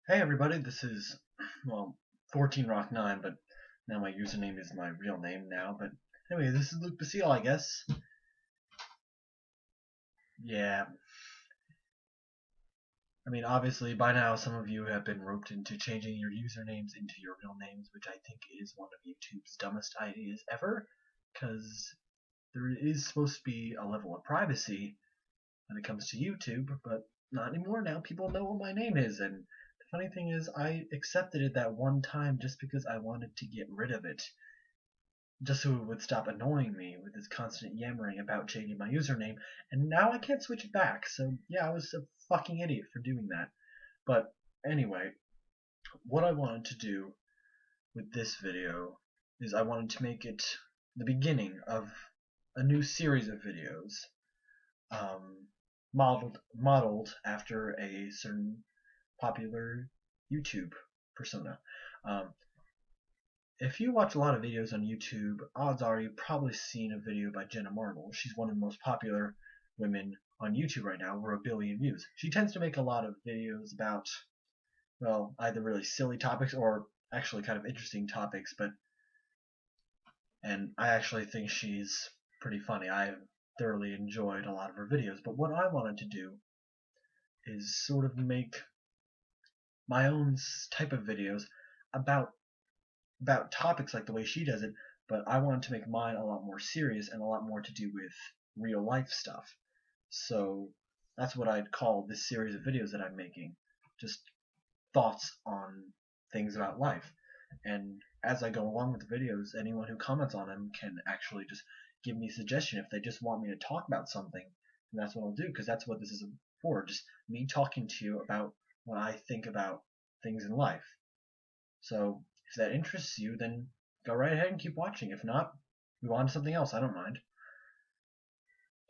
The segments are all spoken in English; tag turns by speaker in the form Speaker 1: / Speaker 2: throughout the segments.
Speaker 1: Hey everybody, this is, well, 14rock9, but now my username is my real name now, but anyway, this is Luke Basile, I guess. Yeah, I mean, obviously, by now some of you have been roped into changing your usernames into your real names, which I think is one of YouTube's dumbest ideas ever, because there is supposed to be a level of privacy when it comes to YouTube, but not anymore. Now people know what my name is, and the funny thing is, I accepted it that one time just because I wanted to get rid of it, just so it would stop annoying me with this constant yammering about changing my username, and now I can't switch it back. So yeah, I was a fucking idiot for doing that. But anyway, what I wanted to do with this video is I wanted to make it the beginning of a new series of videos, um, modeled after a certain popular YouTube persona. Um, if you watch a lot of videos on YouTube, odds are you've probably seen a video by Jenna Marble. She's one of the most popular women on YouTube right now, over 1 billion views. She tends to make a lot of videos about, well, either really silly topics or actually kind of interesting topics, and I actually think she's pretty funny. I thoroughly enjoyed a lot of her videos, but what I wanted to do is sort of make my own type of videos about topics like the way she does it, but I wanted to make mine a lot more serious and a lot more to do with real life stuff. So that's what I'd call this series of videos that I'm making. Just thoughts on things about life. And as I go along with the videos, anyone who comments on them can actually just give me a suggestion if they just want me to talk about something. And that's what I'll do, because that's what this is for. Just me talking to you about what I think about things in life. So if that interests you, then go right ahead and keep watching. If not, move on to something else. I don't mind.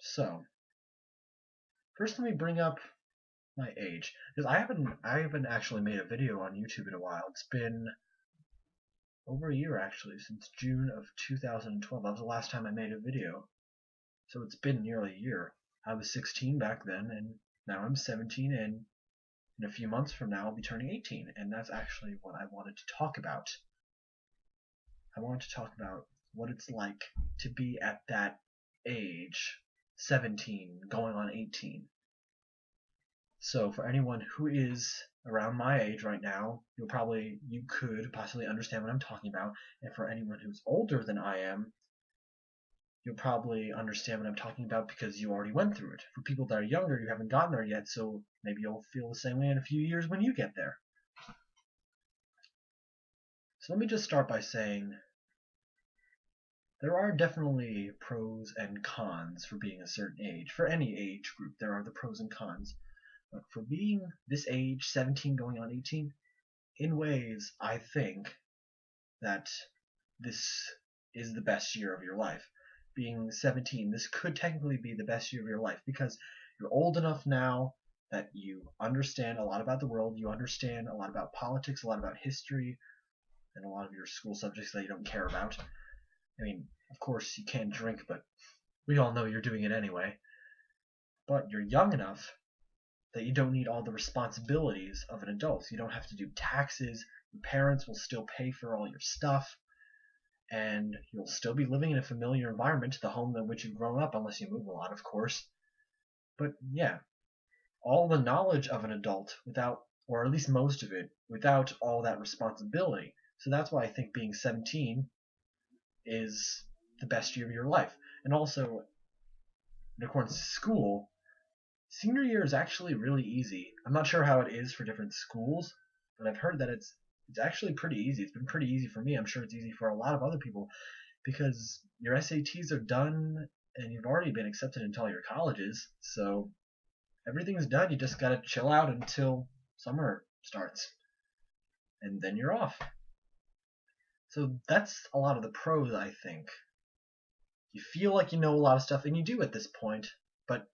Speaker 1: So first, let me bring up my age, because I haven't actually made a video on YouTube in a while. It's been over a year actually, since June of 2012. That was the last time I made a video. So it's been nearly a year. I was 16 back then, and now I'm 17, and in a few months from now I'll be turning 18, and that's actually what I wanted to talk about. I wanted to talk about what it's like to be at that age, 17, going on 18. So for anyone who is around my age right now, you could possibly understand what I'm talking about. And for anyone who's older than I am, you'll probably understand what I'm talking about because you already went through it. For people that are younger, you haven't gotten there yet, so maybe you'll feel the same way in a few years when you get there. So let me just start by saying there are definitely pros and cons for being a certain age. For any age group, there are the pros and cons. But for being this age, 17 going on 18, in ways, I think that this is the best year of your life. Being 17, this could technically be the best year of your life because you're old enough now that you understand a lot about the world, you understand a lot about politics, a lot about history, and a lot of your school subjects that you don't care about. I mean, of course, you can't drink, but we all know you're doing it anyway. But you're young enough that you don't need all the responsibilities of an adult. You don't have to do taxes. Your parents will still pay for all your stuff, and you'll still be living in a familiar environment, the home in which you've grown up, unless you move a lot, of course. But yeah, all the knowledge of an adult without, or at least most of it, without all that responsibility. So that's why I think being 17 is the best year of your life. And also, in accordance to school, senior year is actually really easy. I'm not sure how it is for different schools, but I've heard that it's actually pretty easy. It's been pretty easy for me. I'm sure it's easy for a lot of other people because your SATs are done and you've already been accepted into all your colleges. So everything's done. You just gotta chill out until summer starts, and then you're off. So that's a lot of the pros, I think. You feel like you know a lot of stuff, and you do at this point, but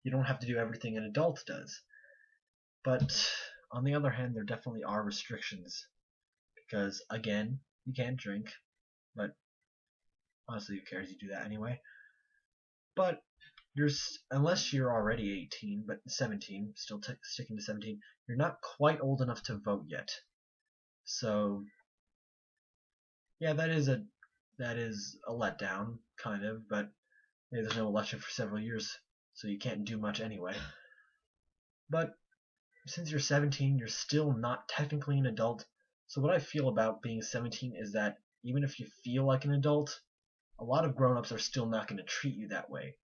Speaker 1: you don't have to do everything an adult does. But on the other hand, there definitely are restrictions because, again, you can't drink, but honestly, who cares? You do that anyway. But unless you're already 18, but 17, still sticking to 17, you're not quite old enough to vote yet. So yeah, that is a letdown, kind of, but maybe there's no election for several years, so you can't do much anyway. But since you're 17, you're still not technically an adult. So what I feel about being 17 is that even if you feel like an adult, a lot of grown-ups are still not going to treat you that way.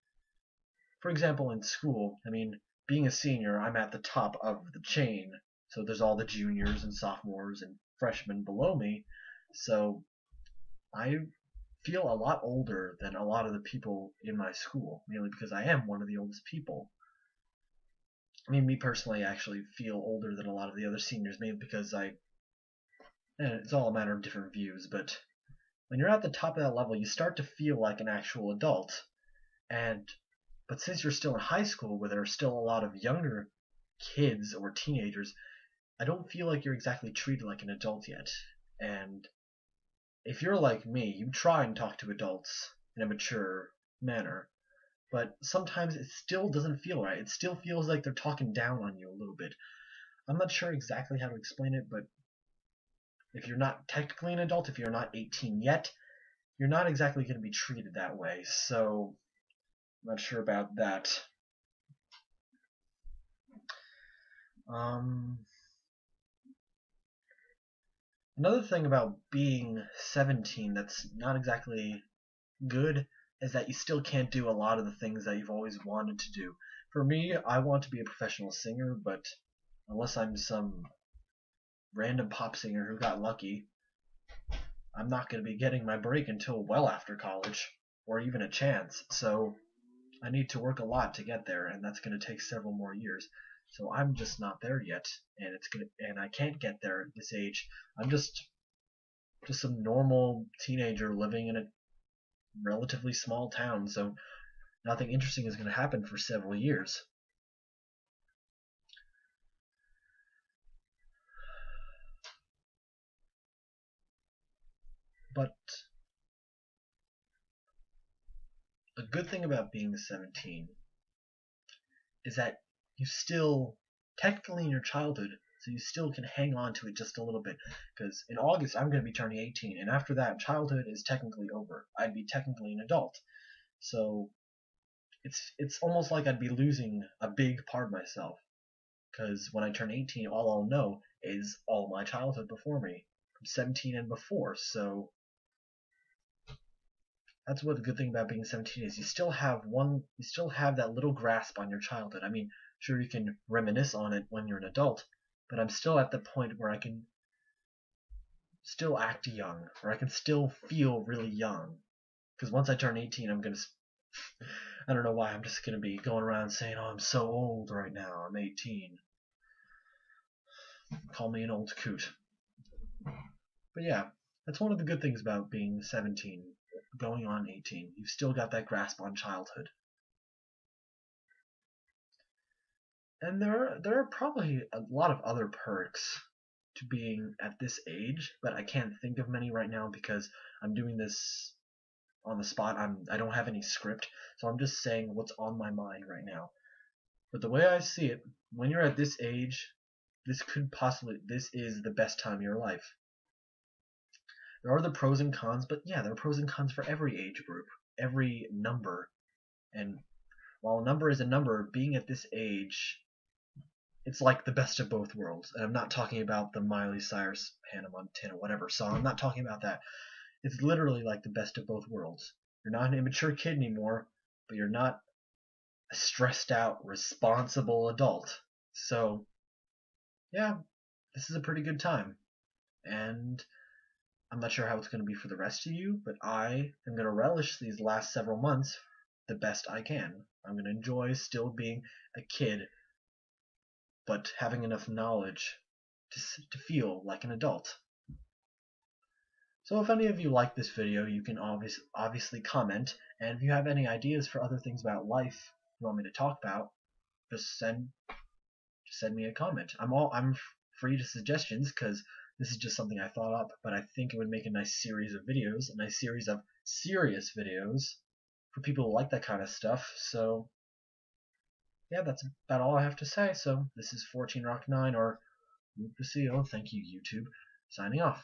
Speaker 1: For example, in school, I mean, being a senior, I'm at the top of the chain, so there's all the juniors and sophomores and freshmen below me, so I feel a lot older than a lot of the people in my school, mainly because I am one of the oldest people. I mean, me personally, I actually feel older than a lot of the other seniors, mainly because it's all a matter of different views, but when you're at the top of that level, you start to feel like an actual adult. But since you're still in high school, where there are still a lot of younger kids or teenagers, I don't feel like you're exactly treated like an adult yet. And if you're like me, you try and talk to adults in a mature manner, but sometimes it still doesn't feel right. It still feels like they're talking down on you a little bit. I'm not sure exactly how to explain it, but if you're not technically an adult, if you're not 18 yet, you're not exactly going to be treated that way. So I'm not sure about that. Another thing about being 17 that's not exactly good is that you still can't do a lot of the things that you've always wanted to do. For me, I want to be a professional singer, but unless I'm some random pop singer who got lucky, I'm not going to be getting my break until well after college, or even a chance. So I need to work a lot to get there, and that's going to take several more years. So I'm just not there yet, and I can't get there at this age. I'm just some normal teenager living in a relatively small town, so nothing interesting is going to happen for several years. But a good thing about being 17 is that you still, technically in your childhood, so you still can hang on to it just a little bit. Because in August, I'm going to be turning 18, and after that, childhood is technically over. I'd be technically an adult. So it's almost like I'd be losing a big part of myself. Because when I turn 18, all I'll know is all my childhood before me, from 17 and before. So that's what the good thing about being 17 is. You still have that little grasp on your childhood. I mean, sure, you can reminisce on it when you're an adult, but I'm still at the point where I can still act young, or I can still feel really young. Because once I turn 18, I don't know why, I'm just gonna be going around saying, "Oh, I'm so old right now. I'm 18. Call me an old coot." But yeah, that's one of the good things about being 17, going on 18. You've still got that grasp on childhood. And there are probably a lot of other perks to being at this age, but I can't think of many right now because I'm doing this on the spot. I don't have any script, so I'm just saying what's on my mind right now. But the way I see it, when you're at this age, this is the best time of your life. There are the pros and cons, but yeah, there are pros and cons for every age group, every number. And while a number is a number, being at this age, it's like the best of both worlds. And I'm not talking about the Miley Cyrus, Hannah Montana, whatever song. I'm not talking about that. It's literally like the best of both worlds. You're not an immature kid anymore, but you're not a stressed out, responsible adult. So, yeah, this is a pretty good time. And I'm not sure how it's going to be for the rest of you, but I am going to relish these last several months the best I can. I'm going to enjoy still being a kid, but having enough knowledge to feel like an adult. So if any of you like this video, you can obviously comment, and if you have any ideas for other things about life you want me to talk about, just send me a comment. I'm free to suggestions because this is just something I thought up, but I think it would make a nice series of videos, a nice series of serious videos for people who like that kind of stuff. So yeah, that's about all I have to say. So this is 14 Rock 9 or Luke Basile. Thank you, YouTube. Signing off.